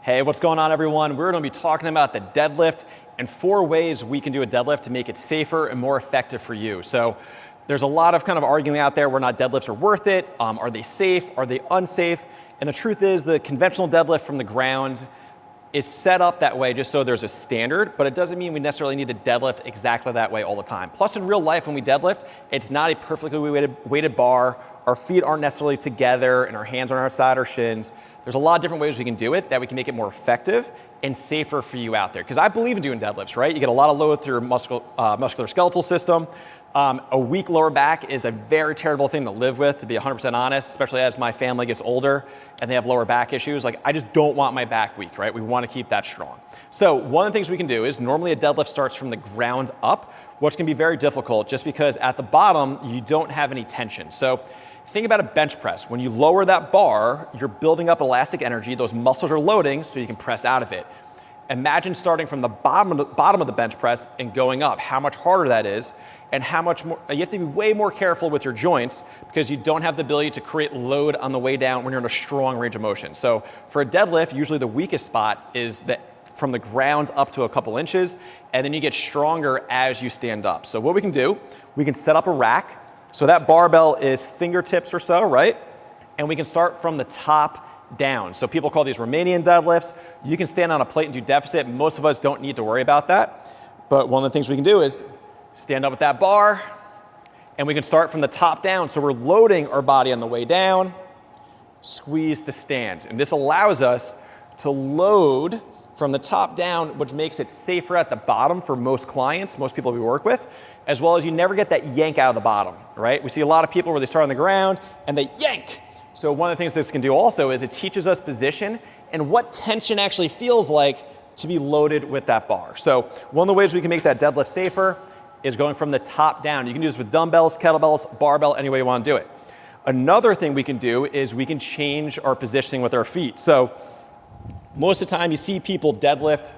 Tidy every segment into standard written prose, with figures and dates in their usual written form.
Hey, what's going on, everyone? We're going to be talking about the deadlift and 4 ways we can do a deadlift to make it safer and more effective for you. So there's a lot of kind of arguing out there whether or not deadlifts are worth it. Are they safe? Are they unsafe? And the truth is the conventional deadlift from the ground is set up that way just so there's a standard, but it doesn't mean we necessarily need to deadlift exactly that way all the time. Plus, in real life, when we deadlift, it's not a perfectly weighted bar. Our feet aren't necessarily together and our hands aren't outside our shins. There's a lot of different ways we can do it that we can make it more effective and safer for you out there. Because I believe in doing deadlifts, right? You get a lot of load through your muscular skeletal system. A weak lower back is a very terrible thing to live with, to be 100% honest, especially as my family gets older and they have lower back issues. Like, I just don't want my back weak, right? We want to keep that strong. So one of the things we can do is normally a deadlift starts from the ground up, which can be very difficult just because at the bottom, you don't have any tension. So think about a bench press. When you lower that bar, you're building up elastic energy. Those muscles are loading so you can press out of it. Imagine starting from the bottom of the bench press and going up, how much harder that is, and how much more, you have to be way more careful with your joints because you don't have the ability to create load on the way down when you're in a strong range of motion. So for a deadlift, usually the weakest spot is from the ground up to a couple inches, and then you get stronger as you stand up. So what we can do, we can set up a rack. So that barbell is fingertips or so, right? And we can start from the top down. So people call these Romanian deadlifts. You can stand on a plate and do deficit. Most of us don't need to worry about that. But one of the things we can do is stand up with that bar, and we can start from the top down. So we're loading our body on the way down, squeeze the stand. And this allows us to load from the top down, which makes it safer at the bottom for most clients, most people we work with, as well as you never get that yank out of the bottom, right? We see a lot of people where they start on the ground and they yank. So one of the things this can do also is it teaches us position and what tension actually feels like to be loaded with that bar. So one of the ways we can make that deadlift safer is going from the top down. You can do this with dumbbells, kettlebells, barbell, any way you want to do it. Another thing we can do is we can change our positioning with our feet. So most of the time you see people deadlift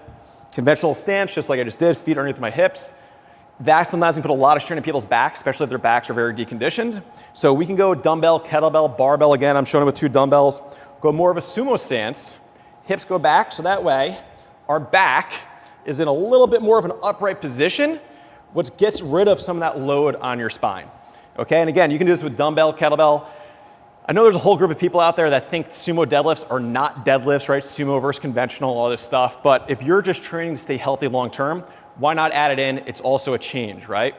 conventional stance, just like I just did, feet underneath my hips. That sometimes can put a lot of strain on people's backs, especially if their backs are very deconditioned. So we can go dumbbell, kettlebell, barbell again. I'm showing it with 2 dumbbells. Go more of a sumo stance. Hips go back, so that way our back is in a little bit more of an upright position, which gets rid of some of that load on your spine. Okay, and again, you can do this with dumbbell, kettlebell. I know there's a whole group of people out there that think sumo deadlifts are not deadlifts, right? Sumo versus conventional, all this stuff. But if you're just training to stay healthy long term, why not add it in? It's also a change, right?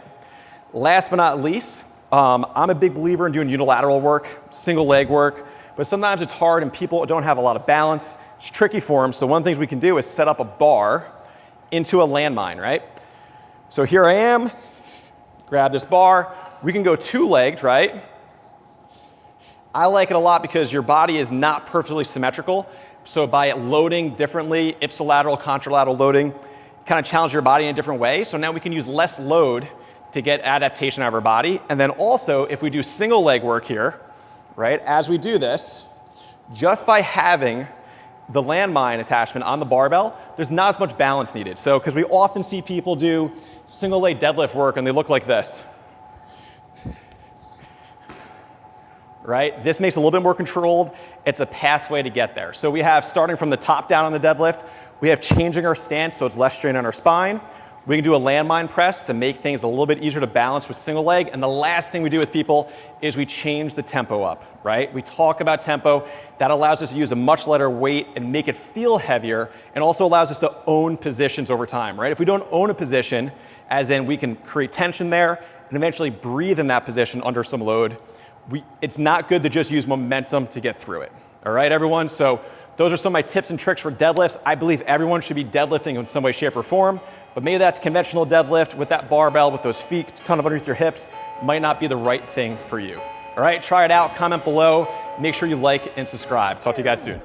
Last but not least, I'm a big believer in doing unilateral work, single leg work, but sometimes it's hard and people don't have a lot of balance. It's tricky for them. So one of the things we can do is set up a bar into a landmine, right? So here I am, grab this bar. We can go 2-legged, right? I like it a lot because your body is not perfectly symmetrical. So by it loading differently, ipsilateral, contralateral loading, kind of challenge your body in a different way. So now we can use less load to get adaptation out of our body. And then also, if we do single leg work here, right, as we do this, just by having the landmine attachment on the barbell, there's not as much balance needed. So, because we often see people do single leg deadlift work and they look like this, right? This makes it a little bit more controlled. It's a pathway to get there. So we have starting from the top down on the deadlift, we have changing our stance so it's less strain on our spine. We can do a landmine press to make things a little bit easier to balance with single leg. And the last thing we do with people is we change the tempo up, right? We talk about tempo. That allows us to use a much lighter weight and make it feel heavier, and also allows us to own positions over time, right? If we don't own a position, as in we can create tension there and eventually breathe in that position under some load, it's not good to just use momentum to get through it. All right, everyone? So those are some of my tips and tricks for deadlifts. I believe everyone should be deadlifting in some way, shape, or form, but maybe that conventional deadlift with that barbell, with those feet kind of underneath your hips, might not be the right thing for you. All right, try it out, comment below, make sure you like and subscribe. Talk to you guys soon.